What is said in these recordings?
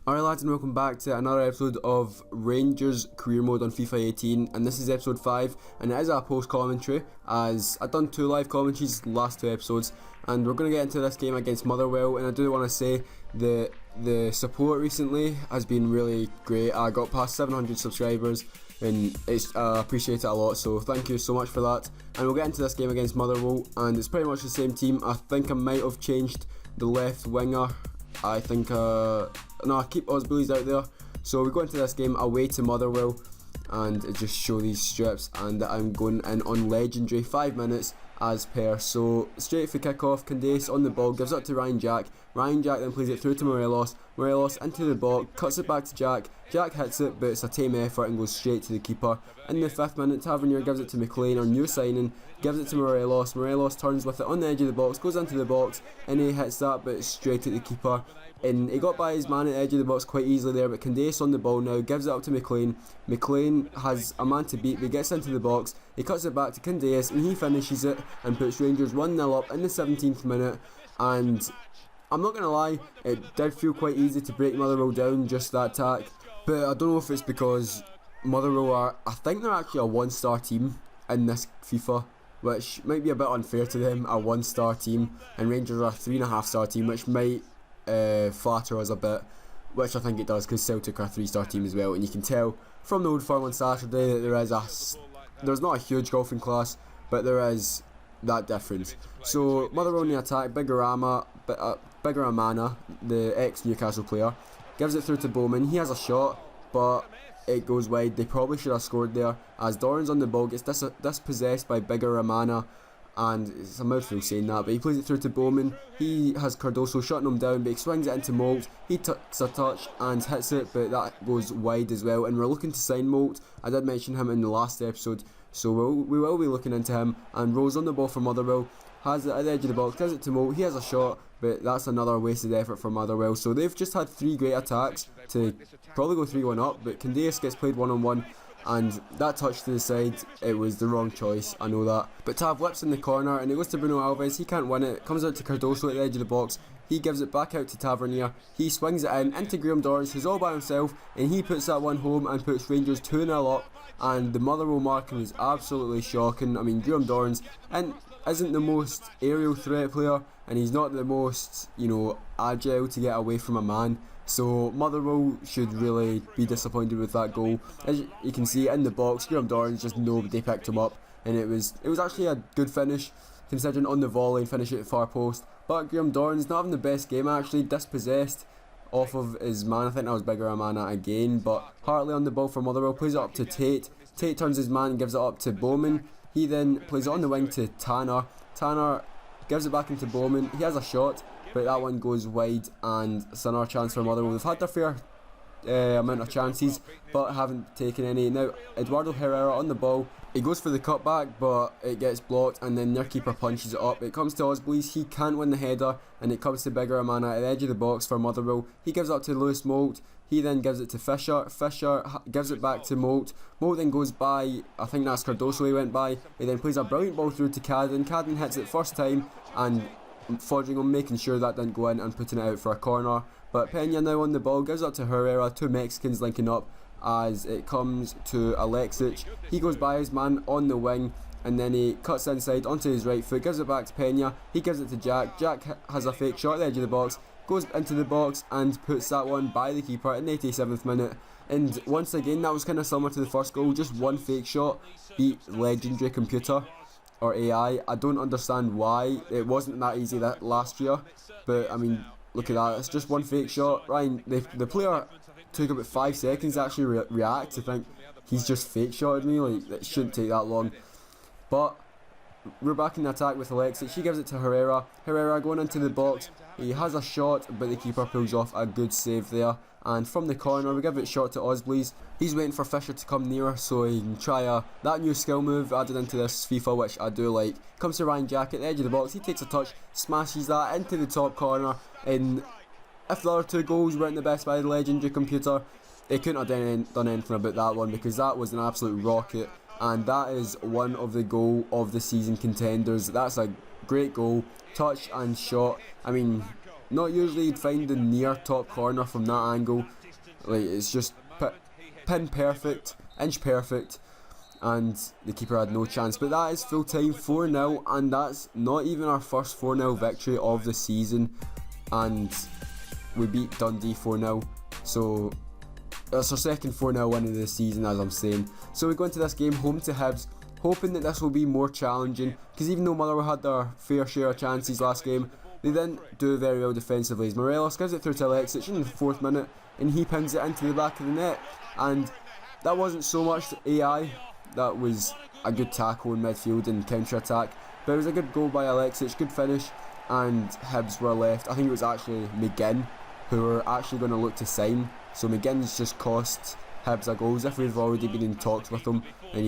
Alright lads, and welcome back to another episode of Rangers Career Mode on FIFA 18, and this is episode 5, and it is a post commentary as I've done 2 live commentaries the last 2 episodes, and we're going to get into this game against Motherwell. And I do want to say the support recently has been really great. I got past 700 subscribers and it's appreciate it a lot, so thank you so much for that. And we'll get into this game against Motherwell, and it's pretty much the same team. I think I might have changed the left winger. I think no, I keep Osbullies out there. So we go into this game away to Motherwell, and just show these strips, and I'm going in on legendary 5 minutes as per. So straight for kick-off, Candace on the ball, gives it to Ryan Jack then plays it through to Morelos into the box, cuts it back to Jack hits it, but it's a team effort and goes straight to the keeper. In the 5th minute, Tavernier gives it to McLean, our new signing, gives it to Morelos turns with it on the edge of the box, goes into the box, and he hits that, but it's straight at the keeper. And he got by his man at the edge of the box quite easily there, but Candace on the ball now, gives it up to McLean. McLean has a man to beat, but he gets into the box, he cuts it back to Candace, and he finishes it and puts Rangers 1-0 up in the 17th minute. And I'm not going to lie, it did feel quite easy to break Motherwell down, just that attack. But I don't know if it's because Motherwell I think they're actually a 1-star team in this FIFA, which might be a bit unfair to them, a 1-star team, and Rangers are a 3.5-star team, which might flatter us a bit, which I think it does, because Celtic are a 3-star team as well. And you can tell from the Old Firm on Saturday that there's not a huge golfing class, but there is that difference. So Motherwell in the attack, Bigorama, the ex-Newcastle player, gives it through to Bowman. He has a shot, but it goes wide. They probably should have scored there, as Dorans on the ball gets dispossessed by Bigorama, and it's a mouthful saying that, but he plays it through to Bowman. He has Cardoso shutting him down, but he swings it into Molt. He takes a touch and hits it, but that goes wide as well. And we're looking to sign Molt. I did mention him in the last episode, so we will be looking into him. And Rose on the ball for Motherwell, has it at the edge of the box, gives it to Molt. He has a shot, but that's another wasted effort for Motherwell. So they've just had 3 great attacks to probably go 3-1 up, but Candace gets played one-on-one, and that touch to the side, it was the wrong choice, I know that. But Tav whips in the corner, and it goes to Bruno Alves. He can't win it, comes out to Cardoso at the edge of the box. He gives it back out to Tavernier. He swings it in into Graham Dorrans, who's all by himself, and he puts that one home and puts Rangers 2-0 up. And the Motherwell marking was absolutely shocking. I mean, Graham Dorrans isn't the most aerial threat player, and he's not the most, agile to get away from a man. So Motherwell should really be disappointed with that goal. As you can see in the box, Graham Dorrans, just nobody picked him up, and it was actually a good finish, considering on the volley and finish it at far post. But Graham Dorrans not having the best game, actually, dispossessed off of his man. I think that was Bigorama again. But Hartley on the ball for Motherwell, plays it up to Tate. Tate turns his man and gives it up to Bowman. He then plays it on the wing to Tanner. Tanner gives it back into Bowman. He has a shot, but that one goes wide, and it's another chance for Motherwell. They've had their fair amount of chances, but haven't taken any. Now Eduardo Herrera on the ball, he goes for the cutback, but it gets blocked, and then their keeper punches it up. It comes to Osbullies, he can't win the header, and it comes to Bigorama at the edge of the box for Motherwell. He gives it up to Lewis Molt. He then gives it to Fisher. Fisher gives it back to Molt. Molt then goes by, I think that's Cardoso he went by. He then plays a brilliant ball through to Cadden. Cadden hits it first time, and Fodringham making sure that didn't go in and putting it out for a corner. But Pena now on the ball, gives it to Herrera, 2 Mexicans linking up as it comes to Alexic. He goes by his man on the wing, and then he cuts inside onto his right foot, gives it back to Pena. He gives it to Jack. Jack has a fake shot at the edge of the box, goes into the box and puts that one by the keeper in the 87th minute. And once again, that was kind of similar to the first goal, just one fake shot beat legendary computer or AI. I don't understand why it wasn't that easy that last year, but I mean, look at that, it's just one fake shot. Ryan, the player took about 5 seconds to actually react to think he's just fake shotted me. Like, it shouldn't take that long. But we're back in the attack with Alexis. She gives it to Herrera. Herrera going into the box. He has a shot, but the keeper pulls off a good save there. And from the corner, we give it short to Osbullies. He's waiting for Fisher to come nearer so he can try that new skill move added into this FIFA, which I do like. Comes to Ryan Jack at the edge of the box. He takes a touch, smashes that into the top corner. And if the other 2 goals weren't the best by the legendary computer, they couldn't have done anything about that one, because that was an absolute rocket. And that is one of the goal of the season contenders. That's a great goal, touch and shot. I mean, not usually you'd find the near top corner from that angle. Like, it's just pin perfect, inch perfect, and the keeper had no chance. But that is full time, 4-0, and that's not even our first 4-0 victory of the season, and we beat Dundee 4-0, so that's our second 4-0 win of the season, as I'm saying. So we go into this game home to Hibs, hoping that this will be more challenging, because even though Motherwell had their fair share of chances last game, they didn't do very well defensively. As Morelos gives it through to Alexic in the 4th minute, and he pins it into the back of the net, and that wasn't so much AI, that was a good tackle in midfield and counter attack, but it was a good goal by Alexic, good finish, and Hibs were left. I think it was actually McGinn who were actually going to look to sign, so McGinn's just cost Hibs a goal, as if we've already been in talks with him and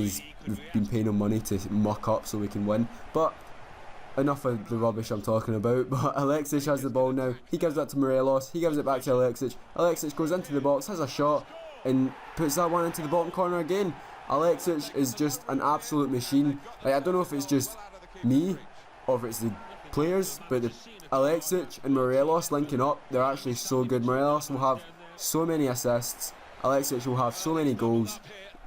we've been paying him money to muck up so we can win. But enough of the rubbish I'm talking about. But Alexic has the ball now, he gives that to Morelos, he gives it back to Alexic, Alexic goes into the box, has a shot and puts that one into the bottom corner again. Alexic is just an absolute machine. Like, I don't know if it's just me or if it's the players, but Alexic and Morelos linking up, they're actually so good. Morelos will have so many assists, Alexic will have so many goals.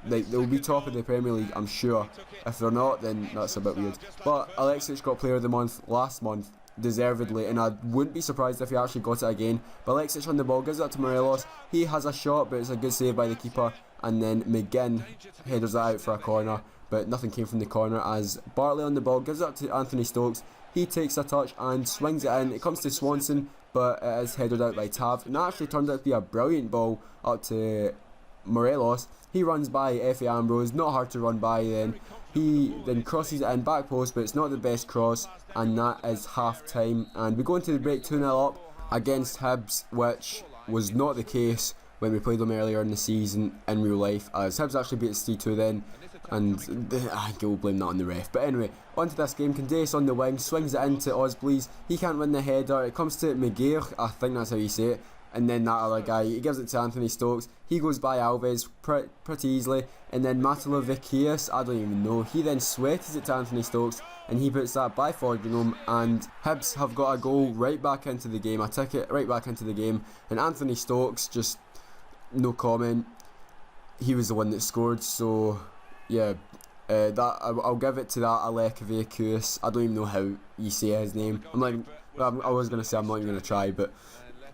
Like, they'll be top of the Premier League, I'm sure. If they're not, then that's a bit weird. But Alexic got Player of the Month last month, deservedly, and I wouldn't be surprised if he actually got it again. But Alexic on the ball, gives that to Morelos, he has a shot, but it's a good save by the keeper, and then McGinn headers that out for a corner, but nothing came from the corner, as Bartley on the ball, gives that to Anthony Stokes, he takes a touch and swings it in. It comes to Swanson, but it is headed out by Tav, and that actually turned out to be a brilliant ball up to Morelos. He runs by Effie Ambrose, not hard to run by then. He then crosses it in, back post, but it's not the best cross, and that is half time. And we go into the break 2-0 up against Hibs, which was not the case when we played them earlier in the season in real life, as Hibs actually beat us 3-2 then, and I think we'll blame that on the ref. But anyway, on to this game. Candace on the wing, swings it into Osblees, he can't win the header, it comes to McGear, I think that's how you say it, and then that other guy, he gives it to Anthony Stokes, he goes by Alves pretty easily, and then Matalovikius, I don't even know, he then sweats it to Anthony Stokes, and he puts that by Fordingham, and Hibs have got a goal right back into the game, a ticket right back into the game, and Anthony Stokes, just no comment, he was the one that scored. So yeah, I'll give it to that Alekoviakus. I don't even know how you say his name. I was going to say I'm not even going to try, but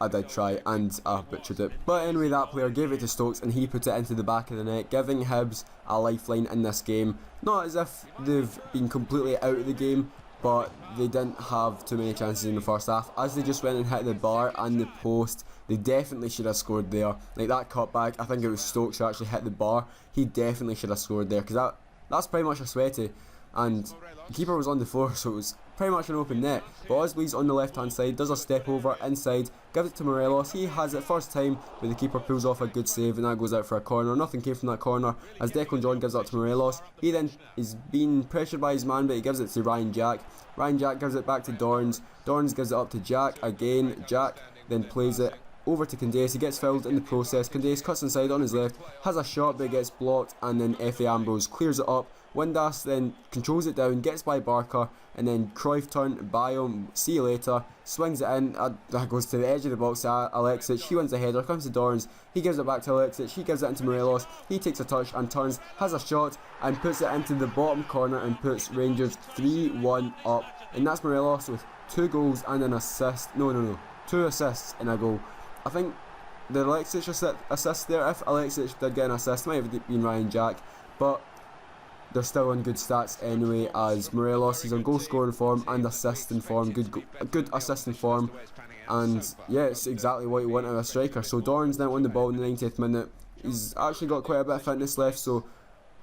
I did try and I butchered it. But anyway, that player gave it to Stokes and he put it into the back of the net, giving Hibs a lifeline in this game. Not as if they've been completely out of the game, but they didn't have too many chances in the first half, as they just went and hit the bar and the post. They definitely should have scored there. Like that cutback, I think it was Stokes who actually hit the bar. He definitely should have scored there, because that's pretty much a sweaty, and the keeper was on the floor, so it was pretty much an open net. But Osblees on the left hand side does a step over inside, gives it to Morelos, he has it first time, but the keeper pulls off a good save and that goes out for a corner. Nothing came from that corner, as Declan John gives that to Morelos. He then is being pressured by his man, but he gives it to Ryan Jack. Ryan Jack gives it back to Dorns. Dorns gives it up to Jack again. Jack then plays it over to Candace. He gets fouled in the process. Candace cuts inside on his left, has a shot but gets blocked, and then Effie Ambrose clears it up. Windass then controls it down, gets by Barker, and then Cruyff turn by him, see you later, swings it in, that goes to the edge of the box to Alexic, he wins the header, comes to Dorns, he gives it back to Alexic, he gives it into Morelos, he takes a touch and turns, has a shot and puts it into the bottom corner and puts Rangers 3-1 up. And that's Morelos with 2 goals and an assist, no, 2 assists and a goal. I think the Alexic assist there, if Alexic did get an assist, might have been Ryan Jack, but they're still on good stats anyway, as Morelos is on goal scoring form and assisting form, good assisting form, and yeah, it's exactly what you want out of a striker. So Dorns now on the ball in the 90th minute, he's actually got quite a bit of fitness left, so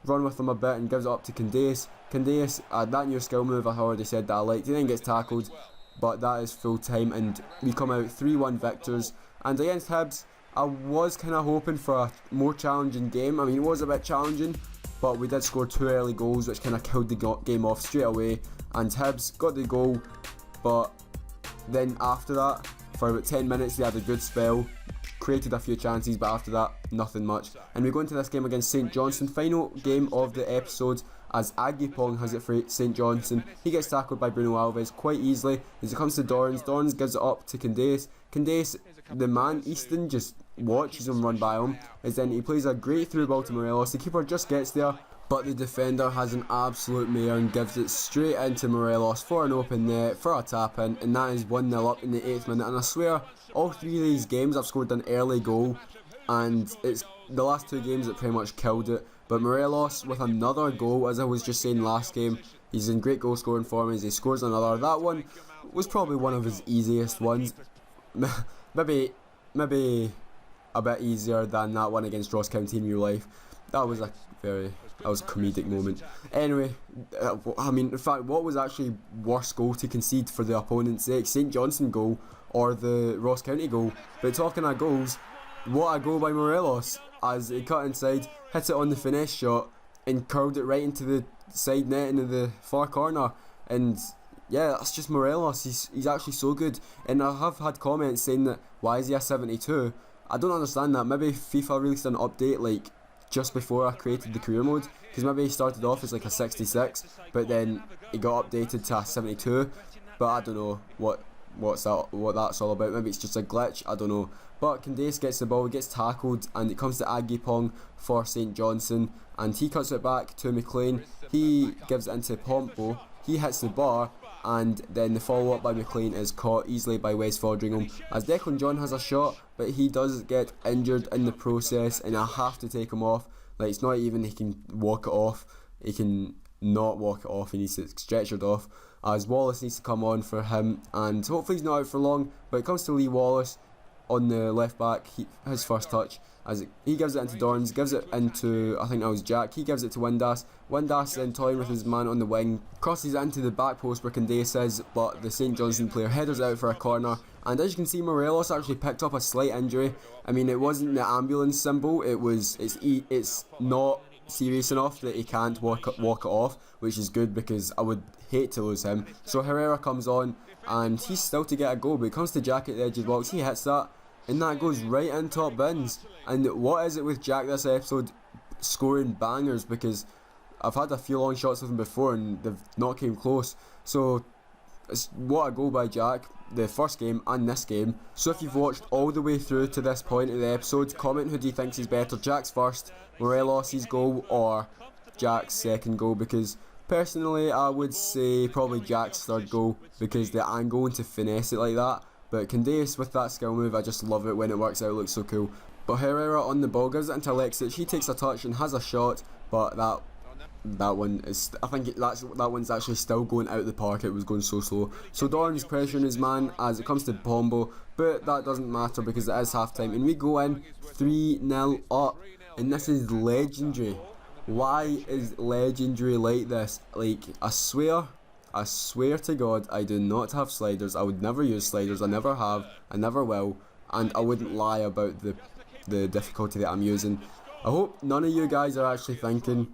run with him a bit and gives it up to Candace. Candace, that new skill move I already said that I liked, he then gets tackled, but that is full time and we come out 3-1 victors. And against Hibs, I was kind of hoping for a more challenging game. I mean, it was a bit challenging, but we did score 2 early goals, which kind of killed the game off straight away, and Hibs got the goal, but then after that, for about 10 minutes they had a good spell, created a few chances, but after that, nothing much. And we go into this game against St Johnstone, final game of the episode, as Agipong has it for St Johnstone. He gets tackled by Bruno Alves quite easily. As it comes to Dorrans, Dorrans gives it up to Candace. Candace, the man Easton, just watches him run by him, as then he plays a great through ball to Morelos. The keeper just gets there, but the defender has an absolute mare and gives it straight into Morelos for an open net, for a tap in, and that is 1-0 up in the 8th minute. And I swear, all 3 of these games I've scored an early goal, and it's the last 2 games that pretty much killed it. But Morelos with another goal, as I was just saying last game, he's in great goal scoring form as he scores another. That one was probably one of his easiest ones. maybe a bit easier than that one against Ross County in real life. That was a comedic moment. Anyway, I mean, in fact, what was actually worse goal to concede for the opponent's sake? St Johnstone goal or the Ross County goal? But talking of goals, what a goal by Morelos, as he cut inside, hit it on the finesse shot and curled it right into the side net into the far corner. And yeah, that's just Morelos. He's actually so good. And I have had comments saying that, why is he a 72? I don't understand that. Maybe FIFA released an update like just before I created the career mode, because maybe he started off as like a 66, but then he got updated to a 72. But I don't know what that's all about. Maybe it's just a glitch, I don't know. But Candace gets the ball, gets tackled, and it comes to Agipong for St Johnstone, and he cuts it back to McLean. He gives it into Pompo, he hits the bar, and then the follow up by McLean is caught easily by Wes Fodringham, as Declan John has a shot, but he does get injured in the process, and I have to take him off. Like, it's not even he can walk it off, he can not walk it off, he needs to stretchered off, as Wallace needs to come on for him, and hopefully he's not out for long. But it comes to Lee Wallace on the left back, his first touch, as he gives it into Dorrans, gives it into, I think that was Jack, he gives it to Windass. Windass then toying with his man on the wing, crosses it into the back post where Candace is, but the St Johnstone player headers out for a corner. And as you can see, Morelos actually picked up a slight injury. I mean, it wasn't the ambulance symbol, it's not serious enough that he can't walk it off, which is good because I would hate to lose him. So Herrera comes on, and he's still to get a goal, but it comes to Jack at the edge of the box, he hits that, and that goes right in top bins. And what is it with Jack this episode scoring bangers, because I've had a few long shots with him before and they've not came close. So what a goal by Jack, the first game and this game. So if you've watched all the way through to this point of the episode, comment who do you think is better, Jack's first, Morelos' goal, or Jack's second goal, because personally I would say probably Jack's third goal, because I'm going to finesse it like that. But Candace with that skill move, I just love it when it works out, it looks so cool. But Herrera on the ball gives it into Alexic, he takes a touch and has a shot, but that one is, I think that one's actually still going out of the park, it was going so slow. So Dorn's pressuring his man as it comes to Pombo, but that doesn't matter because it is half time and we go in 3-0 up, and this is legendary. Why is legendary like this? Like, I swear to God, I do not have sliders. I would never use sliders, I never have, I never will, and I wouldn't lie about the difficulty that I'm using. I hope none of you guys are actually thinking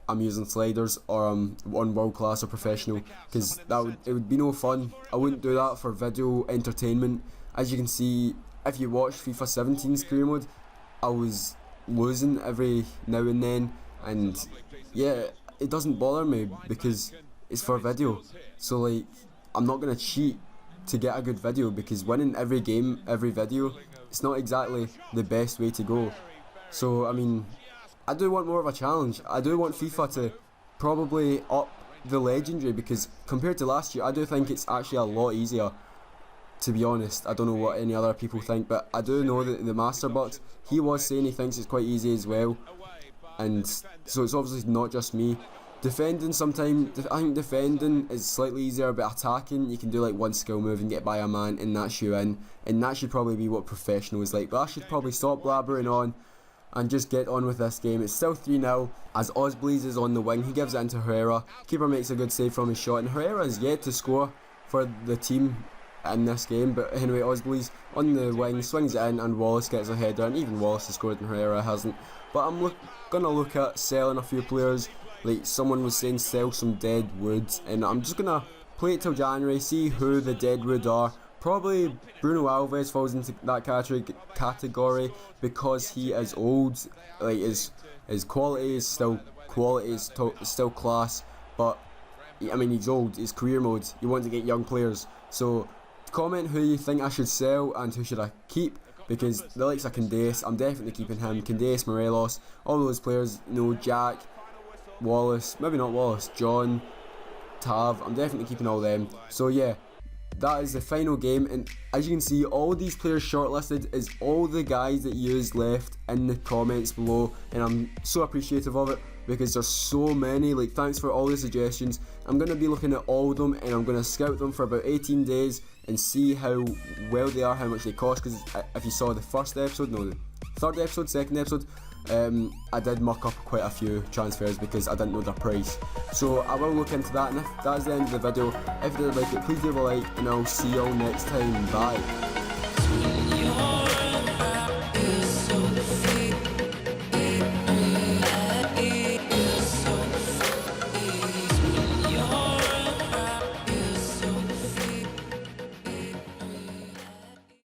I'm using sliders or I'm on world class or professional, because it would be no fun. I wouldn't do that for video entertainment. As you can see, if you watch FIFA 17's career mode, I was losing every now and then, and yeah, it doesn't bother me because it's for video. So like, I'm not gonna cheat to get a good video, because winning every game, every video, it's not exactly the best way to go. So I mean, I do want more of a challenge. I do want FIFA to probably up the legendary, because compared to last year, I do think it's actually a lot easier, to be honest. I don't know what any other people think, but I do know that the Master Bucks, he was saying he thinks it's quite easy as well, and so it's obviously not just me. Defending sometimes, I think defending is slightly easier, but attacking, you can do like one skill move and get by a man, and that's you in, and that should probably be what professional is like. But I should probably stop blabbering on and just get on with this game. It's still 3-0 as Osbleeze is on the wing, he gives it into Herrera, keeper makes a good save from his shot, and Herrera is yet to score for the team in this game. But anyway, Osbleeze on the wing swings it in, and Wallace gets a header, and even Wallace has scored and Herrera hasn't. But I'm gonna look at selling a few players. Like someone was saying, sell some dead wood, and I'm just gonna play it till January, see who the dead wood are, Probably Bruno Alves falls into that category because he is old. Like his quality is still quality, is still class, but I mean he's old. It's career mode. You want to get young players. So comment who you think I should sell and who should I keep, because the likes of Candace, I'm definitely keeping him. Candace, Morelos, all those players. You know, Jack, Wallace, maybe not Wallace, John, Tav. I'm definitely keeping all them. So yeah. That is the final game, and as you can see, all these players shortlisted is all the guys that used left in the comments below, and I'm so appreciative of it because there's so many. Like, thanks for all the suggestions. I'm going to be looking at all of them, and I'm going to scout them for about 18 days and see how well they are, how much they cost, because if you saw the first episode, no, the third episode, second episode, I did muck up quite a few transfers because I didn't know their price. So I will look into that, and if that's the end of the video, if you did like it, please leave a like, and I'll see you all next time. Bye.